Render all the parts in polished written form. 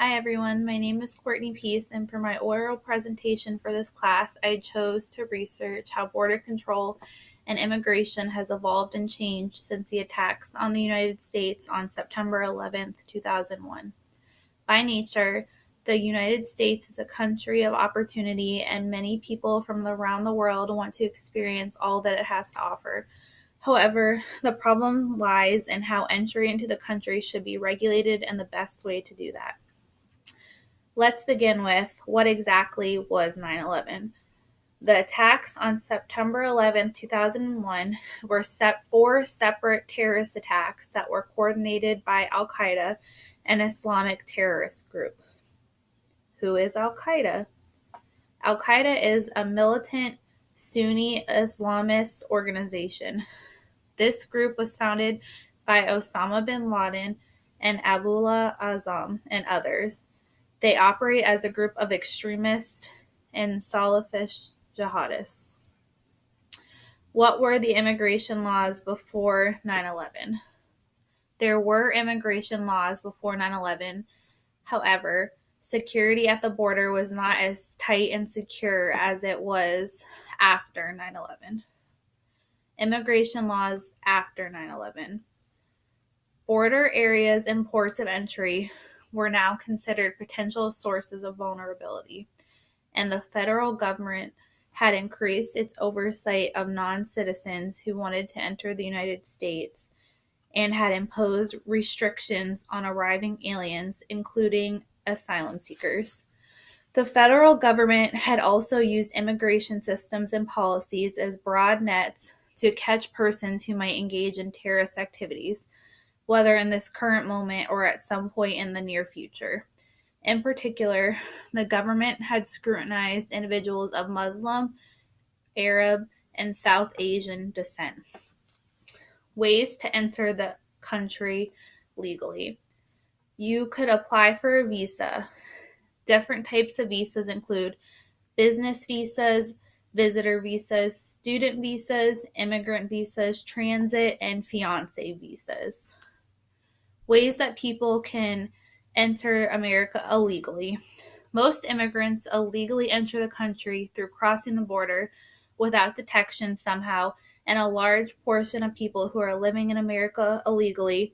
Hi everyone, my name is Courtney Peace, and for my oral presentation for this class, I chose to research how border control and immigration has evolved and changed since the attacks on the United States on September 11th, 2001. By nature, the United States is a country of opportunity, and many people from around the world want to experience all that it has to offer. However, the problem lies in how entry into the country should be regulated and the best way to do that. Let's begin with what exactly was 9/11. The attacks on September 11, 2001 were four separate terrorist attacks that were coordinated by Al-Qaeda, an Islamic terrorist group. Who is Al-Qaeda? Al-Qaeda is a militant Sunni Islamist organization. This group was founded by Osama bin Laden and Abdullah Azzam and others. They operate as a group of extremists and Salafist jihadists. What were the immigration laws before 9/11? There were immigration laws before 9/11. However, security at the border was not as tight and secure as it was after 9/11. Immigration laws after 9/11. Border areas and ports of entry were now considered potential sources of vulnerability, and the federal government had increased its oversight of non-citizens who wanted to enter the United States and had imposed restrictions on arriving aliens, including asylum seekers. The federal government had also used immigration systems and policies as broad nets to catch persons who might engage in terrorist activities, whether in this current moment or at some point in the near future. In particular, the government had scrutinized individuals of Muslim, Arab, and South Asian descent. Ways to enter the country legally. You could apply for a visa. Different types of visas include business visas, visitor visas, student visas, immigrant visas, transit, and fiancé visas. Ways that people can enter America illegally. Most immigrants illegally enter the country through crossing the border without detection somehow, and a large portion of people who are living in America illegally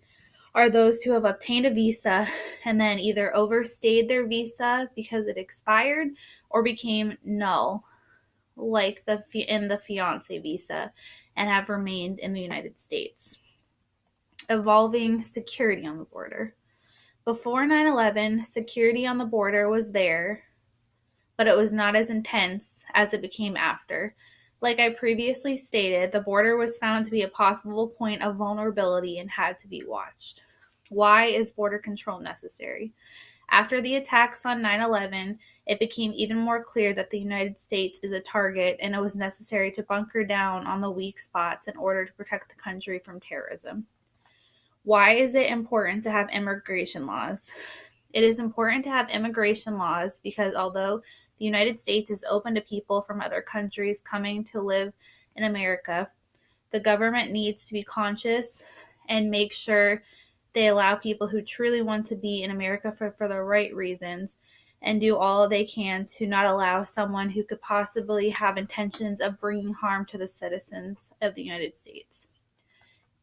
are those who have obtained a visa and then either overstayed their visa because it expired or became null, like in the fiancé visa, and have remained in the United States. Evolving security on the border. Before 9/11, security on the border was there, but it was not as intense as it became after. Like I previously stated, the border was found to be a possible point of vulnerability and had to be watched. Why is border control necessary? After the attacks on 9/11, it became even more clear that the United States is a target, and it was necessary to bunker down on the weak spots in order to protect the country from terrorism. Why is it important to have immigration laws? It is important to have immigration laws because although the United States is open to people from other countries coming to live in America, the government needs to be conscious and make sure they allow people who truly want to be in America for the right reasons and do all they can to not allow someone who could possibly have intentions of bringing harm to the citizens of the United States.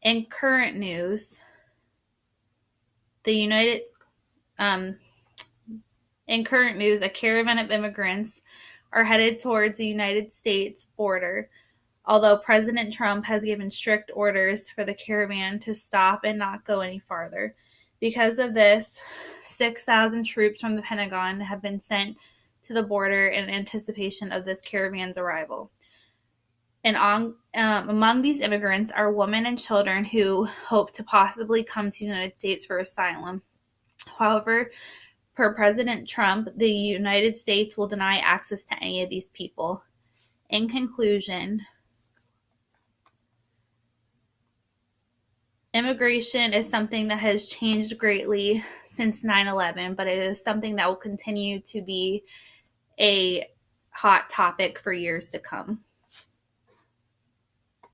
In current news, a caravan of immigrants are headed towards the United States border, although President Trump has given strict orders for the caravan to stop and not go any farther. Because of this, 6,000 troops from the Pentagon have been sent to the border in anticipation of this caravan's arrival. And among these immigrants are women and children who hope to possibly come to the United States for asylum. However, per President Trump, the United States will deny access to any of these people. In conclusion, immigration is something that has changed greatly since 9/11, but it is something that will continue to be a hot topic for years to come.